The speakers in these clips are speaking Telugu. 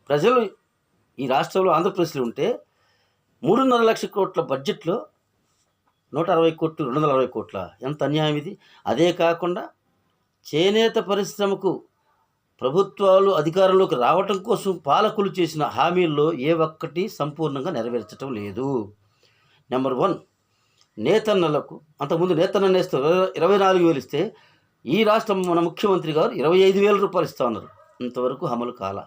ప్రజలు ఈ రాష్ట్రంలో ఆంధ్రప్రదేశ్లో ఉంటే 3.5 లక్షల కోట్ల బడ్జెట్‌లో 160 కోట్లు, 260 కోట్ల ఎంత అన్యాయం ఇది! అదే కాకుండా చేనేత పరిశ్రమకు ప్రభుత్వాలు అధికారంలోకి రావటం కోసం పాలకులు చేసిన హామీల్లో ఏ ఒక్కటి సంపూర్ణంగా నెరవేర్చటం లేదు. నెంబర్ 1 నేతన్నలకు అంతకుముందు నేతన్న నేస్తం 24,000 ఇస్తే ఈ రాష్ట్రం మన ముఖ్యమంత్రి గారు 25,000 రూపాయలు ఇస్తా ఉన్నారు. ఇంతవరకు అమలు కాల.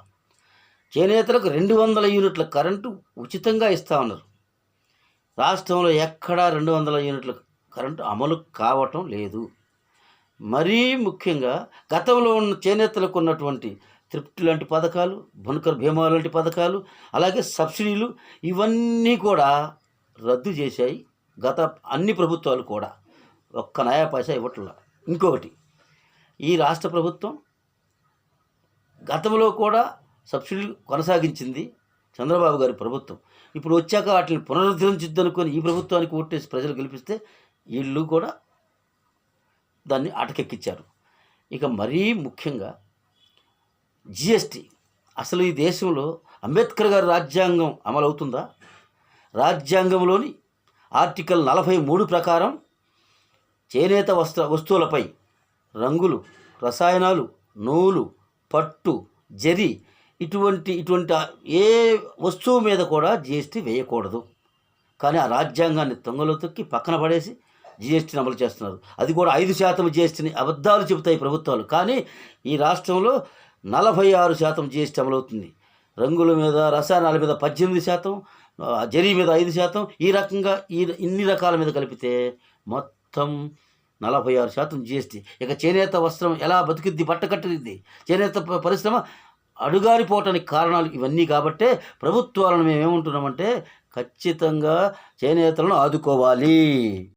చేనేతలకు 200 యూనిట్ల కరెంటు ఉచితంగా ఇస్తా ఉన్నారు. రాష్ట్రంలో ఎక్కడా 200 యూనిట్ల కరెంటు అమలు కావటం లేదు. మరీ ముఖ్యంగా గతంలో ఉన్న చేనేతలకు ఉన్నటువంటి త్రిప్ట్ లాంటి పథకాలు, బునకర్ భీమా లాంటి పథకాలు, అలాగే సబ్సిడీలు ఇవన్నీ కూడా రద్దు చేశాయి గత అన్ని ప్రభుత్వాలు కూడా. ఒక్క నయా పైసా ఇవ్వట్లా. ఇంకొకటి, ఈ రాష్ట్ర ప్రభుత్వం గతంలో కూడా సబ్సిడీలు కొనసాగించింది చంద్రబాబు గారి ప్రభుత్వం. ఇప్పుడు వచ్చాక వాటిని పునరుద్ధరించొద్దనుకొని ఈ ప్రభుత్వానికి ఓటేసి ప్రజలు గెలిపిస్తే వీళ్ళు కూడా దాన్ని అటకెక్కించారు. ఇక మరీ ముఖ్యంగా జిఎస్టీ. అసలు ఈ దేశంలో అంబేద్కర్ గారి రాజ్యాంగం అమలవుతుందా? రాజ్యాంగంలోని ఆర్టికల్ 43 ప్రకారం చేనేత వస్తువులపై రంగులు, రసాయనాలు, నూలు, పట్టు, జరి ఇటువంటి ఏ వస్తువు మీద కూడా జిఎస్టీ వేయకూడదు. కానీ ఆ రాజ్యాంగాన్ని తొంగలో తొక్కి పక్కన పడేసి జిఎస్టీని అమలు చేస్తున్నారు. అది కూడా 5% జిఎస్టీని అబద్ధాలు చెబుతాయి ప్రభుత్వాలు. కానీ ఈ రాష్ట్రంలో 46% జిఎస్టీ అమలవుతుంది. రంగుల మీద, రసాయనాల మీద 18%, జరీ మీద 5%, ఈ రకంగా ఇన్ని రకాల మీద కలిపితే మొత్తం 46% జిఎస్టీ. ఇక చేనేత వస్త్రం ఎలా బతుకుద్ది, బట్టకట్టుద్ది? చేనేత పరిశ్రమ అడుగారిపోవటానికి కారణాలు ఇవన్నీ. కాబట్టే ప్రభుత్వాలను మేమేమంటున్నామంటే ఖచ్చితంగా చేనేతలను ఆదుకోవాలి.